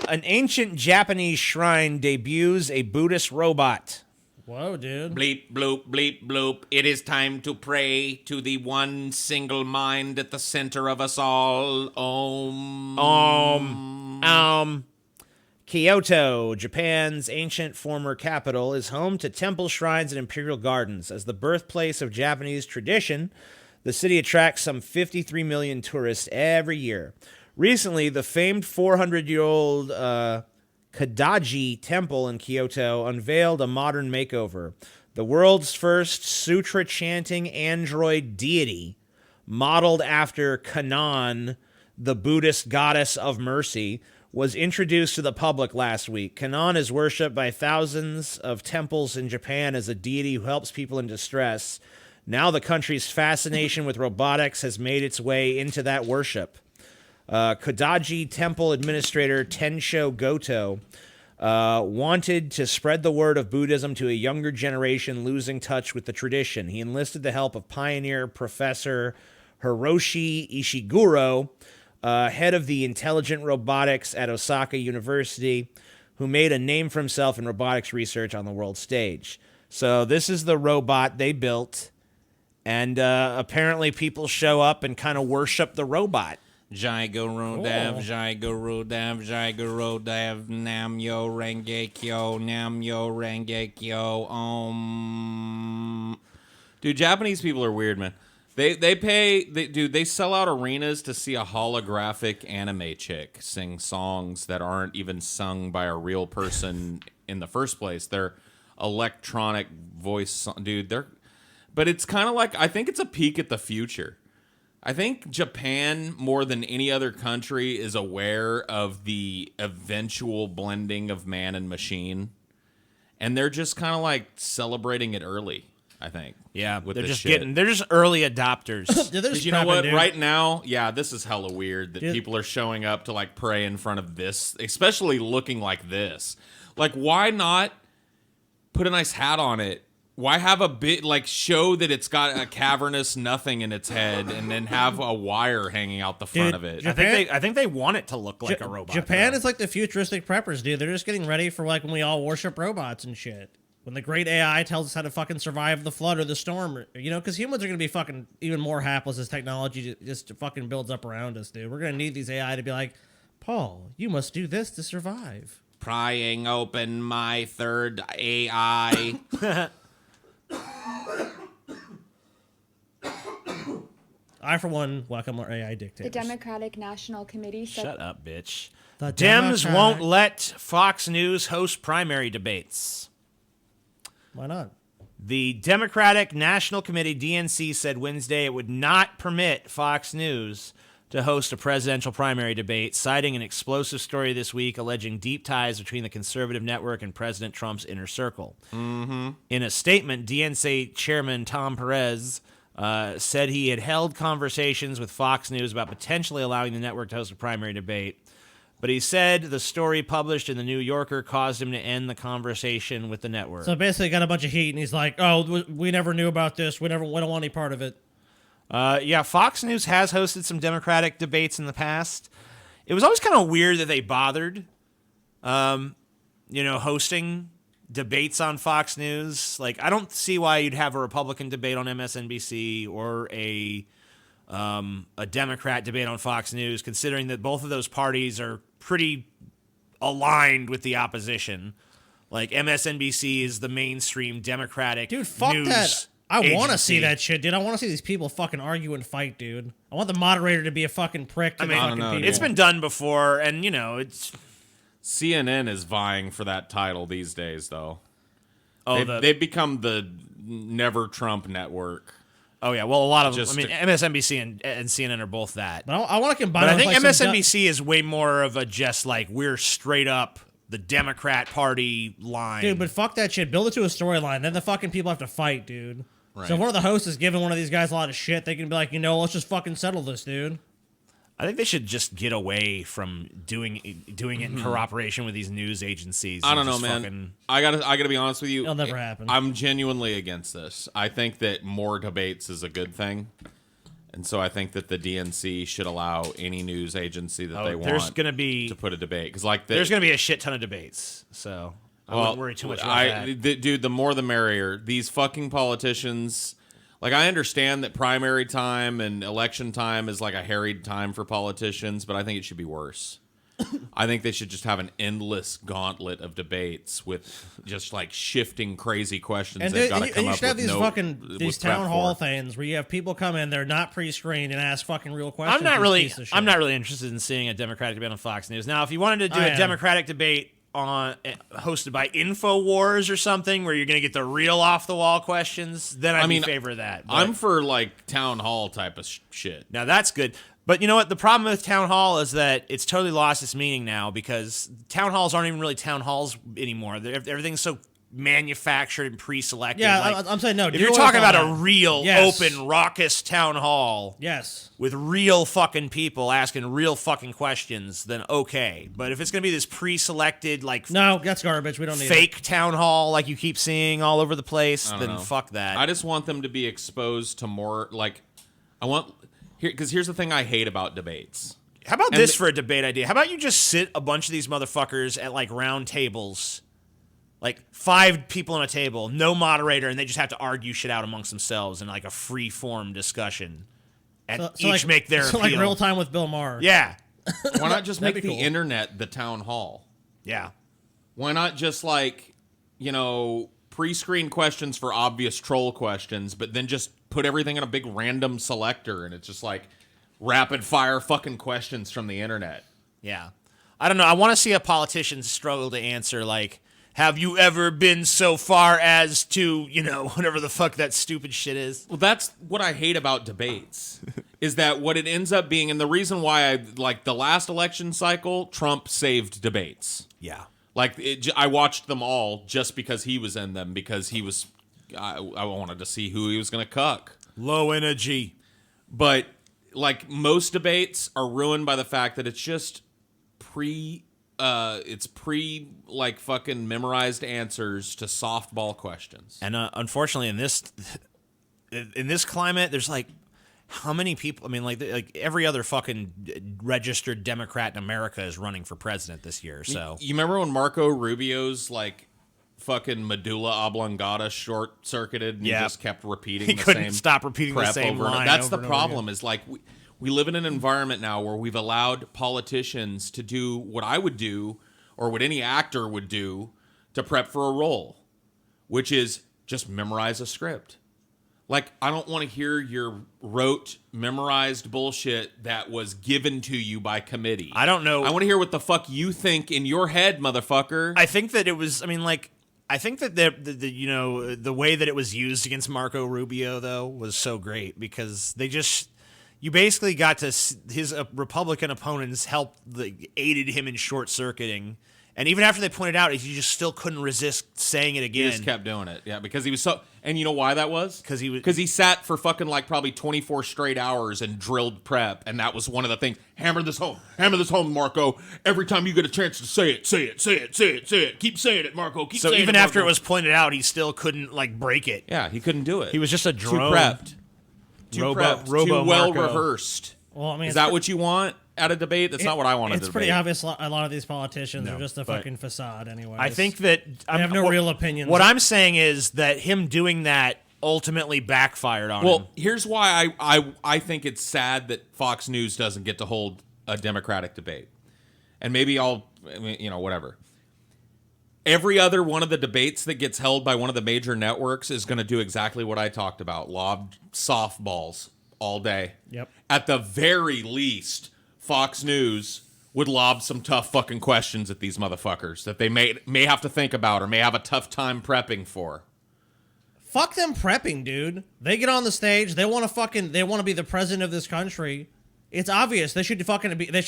An ancient Japanese shrine debuts a Buddhist robot. Whoa, dude. Bleep, bloop, bleep, bloop. It is time to pray to the one single mind at the center of us all. Kyoto, Japan's ancient former capital, is home to temple shrines and imperial gardens. As the birthplace of Japanese tradition, the city attracts some 53 million tourists every year. Recently, the famed 400-year-old Kodaiji Temple in Kyoto unveiled a modern makeover. The world's first sutra-chanting android deity, modeled after Kannon, the Buddhist goddess of mercy, was introduced to the public last week. Kannon is worshipped by thousands of temples in Japan as a deity who helps people in distress. Now the country's fascination with robotics has made its way into that worship. Kodaiji Temple Administrator Tensho Goto wanted to spread the word of Buddhism to a younger generation losing touch with the tradition. He enlisted the help of pioneer Professor Hiroshi Ishiguro, head of the intelligent robotics at Osaka University, who made a name for himself in robotics research on the world stage. So this is the robot they built, and apparently people show up and kind of worship the robot. Jai Guru Dev, Jai Guru Dev, Jai Guru Dev, Nam Yo Renge Kyo, Nam Yo Renge Kyo, Om. Dude, Japanese people are weird, man. They sell out arenas to see a holographic anime chick sing songs that aren't even sung by a real person in the first place. They're electronic voice, dude. But it's kind of like, I think it's a peek at the future. I think Japan, more than any other country, is aware of the eventual blending of man and machine, and they're just kind of like celebrating it early. I think. Yeah, they're just early adopters. Dude, you know what? Dude. Right now, yeah, this is hella weird that people are showing up to like pray in front of this, especially looking like this. Like, why not put a nice hat on it? Why have a bit, like, show that it's got a cavernous nothing in its head and then have a wire hanging out the front of it? I think they want it to look like a robot. Japan is like the futuristic preppers, dude. They're just getting ready for like when we all worship robots and shit. When the great AI tells us how to fucking survive the flood or the storm, you know, because humans are going to be fucking even more hapless as technology just fucking builds up around us, dude. We're going to need these AI to be like, Paul, you must do this to survive. Prying open my third AI. I, for one, welcome our AI dictators. The Democratic National Committee said... Shut up, bitch. The Dems won't let Fox News host primary debates. Why not? The Democratic National Committee, DNC, said Wednesday it would not permit Fox News to host a presidential primary debate, citing an explosive story this week alleging deep ties between the conservative network and President Trump's inner circle. Mm-hmm. In a statement, DNC Chairman Tom Perez said he had held conversations with Fox News about potentially allowing the network to host a primary debate. But he said the story published in The New Yorker caused him to end the conversation with the network. So basically he got a bunch of heat, and he's like, oh, we never knew about this. We don't want any part of it. Yeah, Fox News has hosted some Democratic debates in the past. It was always kind of weird that they bothered, hosting debates on Fox News. Like, I don't see why you'd have a Republican debate on MSNBC or a Democrat debate on Fox News, considering that both of those parties are pretty aligned with the opposition. Like, MSNBC is the mainstream Democratic dude, fuck news that. I want to see agency. that shit, dude. I want to see these people fucking argue and fight, dude. I want the moderator to be a fucking prick to the fucking people. It's been done before, and, it's... CNN is vying for that title these days, though. Oh, they've become the Never Trump network. Oh, yeah. Well, a lot of them. MSNBC and CNN are both that. But I want to combine But I think MSNBC is way more of a just like, we're straight up the Democrat Party line. Dude, but fuck that shit. Build it to a storyline. Then the fucking people have to fight, dude. Right. So if one of the hosts is giving one of these guys a lot of shit, they can be like, let's just fucking settle this, dude. I think they should just get away from doing it in cooperation with these news agencies. I don't know, man. I gotta be honest with you. It'll never happen. I'm genuinely against this. I think that more debates is a good thing. And so I think that the DNC should allow any news agency that they want there's going to be to put a debate. Because like there's going to be a shit ton of debates. So I wouldn't worry too much about that. Dude, the more the merrier. These fucking politicians, like I understand that primary time and election time is like a harried time for politicians, but I think it should be worse. I think they should just have an endless gauntlet of debates with just like shifting crazy questions. And they've got to come you up should have with these prep town hall for. things where you have people come in, they're not pre-screened, and ask fucking real questions. I'm not really interested in seeing a Democratic debate on Fox News. Now, if you wanted to do I a am. Democratic debate on hosted by InfoWars or something, where you're going to get the real off the wall questions, then I'd be in favor of that. But I'm for like town hall type of shit. now that's good. But you know what? The problem with town hall is that it's totally lost its meaning now because town halls aren't even really town halls anymore. Everything's so manufactured and pre-selected. Yeah, Like, I'm saying no. if you're talking about a real, Yes. open, raucous town hall Yes. with real fucking people asking real fucking questions, then okay. But if it's going to be this pre-selected, like, No, that's garbage. We don't need it. fake town hall like you keep seeing all over the place, I then don't know. fuck that. I just want them to be exposed to more, like, because here's the thing I hate about debates. How about And this for a debate idea? How about you just sit a bunch of these motherfuckers at like round tables, like 5 people on a table, no moderator, and they just have to argue shit out amongst themselves in like a free form discussion, and each make their so appeal. like real time with Bill Maher. Yeah, Why not just make That'd be the cool. internet the town hall? yeah. Why not just like, pre-screen questions for obvious troll questions, but then just put everything in a big random selector and it's just like rapid fire fucking questions from the internet. Yeah. I don't know. I want to see a politician struggle to answer, like, have you ever been so far as to, whatever the fuck that stupid shit is? Well, that's what I hate about debates, is that what it ends up being, and the reason why the last election cycle, Trump saved debates. Yeah. I watched them all just because he was in them, because I wanted to see who he was going to cuck. Low energy. But like most debates are ruined by the fact that it's just like fucking memorized answers to softball questions. And unfortunately, in this climate, there's like how many people? I mean, like every other fucking registered Democrat in America is running for president this year. So You remember when Marco Rubio's like fucking medulla oblongata short circuited and he just kept repeating He the couldn't same stop repeating the prep same over and line That's over the and over problem is like we live in an environment now where we've allowed politicians to do what I would do or what any actor would do to prep for a role, which is just memorize a script. Like, I don't want to hear your rote, memorized bullshit that was given to you by committee. I don't know. I want to hear what the fuck you think in your head, motherfucker. I think that it was. I mean, like, I think that the way that it was used against Marco Rubio though was so great because you basically got to his Republican opponents aided him in short circuiting. And even after they pointed out, you just still couldn't resist saying it again. He just kept doing it. Yeah, because he was so... And you know why that was? Because he sat for fucking like probably 24 straight hours and drilled prep. And that was one of the things. Hammer this home, Marco. Every time you get a chance to say it. Keep saying it, Marco. Keep so saying even it, after it Marco. was pointed out, he still couldn't like break it. Yeah, he couldn't do it. He was just a drone. Too prepped. Robo Too well Marco. rehearsed. Well, I mean, Is that what you want at a debate? That's not what I want at a It's debate. pretty obvious. A lot of these politicians No, are just a but fucking facade, anyway. I think that they have no real opinions. What I'm saying is that him doing that ultimately backfired on him. Well, here's why I think it's sad that Fox News doesn't get to hold a Democratic debate. And maybe whatever. Every other one of the debates that gets held by one of the major networks is going to do exactly what I talked about. Lob softballs all day. Yep. At the very least, Fox News would lob some tough fucking questions at these motherfuckers that they may have to think about or may have a tough time prepping for. Fuck them prepping, dude. They get on the stage. They want to be the president of this country. It's obvious. They should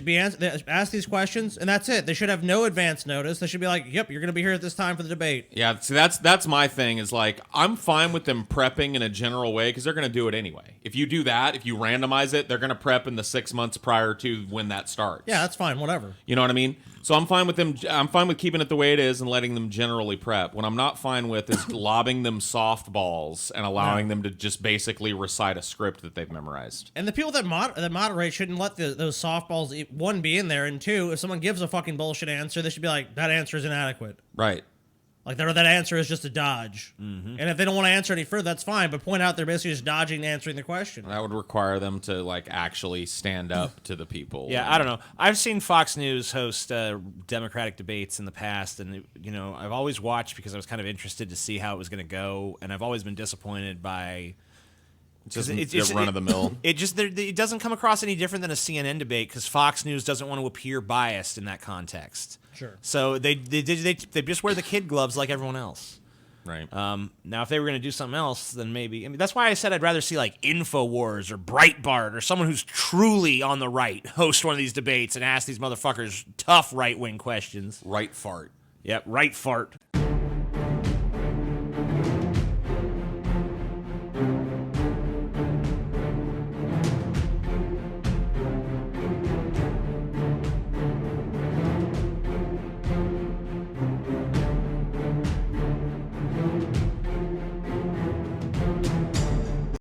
be asked these questions, and that's it. They should have no advance notice. They should be like, "Yep, you're going to be here at this time for the debate." Yeah, see, that's my thing. Is like I'm fine with them prepping in a general way because they're going to do it anyway. If you do that, if you randomize it, they're going to prep in the 6 months prior to when that starts. Yeah, that's fine. Whatever. You know what I mean? So I'm fine with them. I'm fine with keeping it the way it is and letting them generally prep. What I'm not fine with is lobbing them softballs and allowing them to just basically recite a script that they've memorized. And the people that moderate shouldn't let those softballs, one, be in there, and two, if someone gives a fucking bullshit answer, they should be like, that answer is inadequate. Right. Like, that answer is just a dodge. Mm-hmm. And if they don't want to answer any further, that's fine, but point out they're basically just dodging answering the question. That would require them to, like, actually stand up to the people. Yeah, I don't know. I've seen Fox News host Democratic debates in the past, and, I've always watched because I was kind of interested to see how it was going to go, and I've always been disappointed by... It's run of the mill. It doesn't come across any different than a CNN debate because Fox News doesn't want to appear biased in that context. Sure. So they just wear the kid gloves like everyone else. Right. Now, if they were going to do something else, then maybe. I mean, that's why I said I'd rather see like InfoWars or Breitbart or someone who's truly on the right host one of these debates and ask these motherfuckers tough right-wing questions. Right fart. Yep, right fart.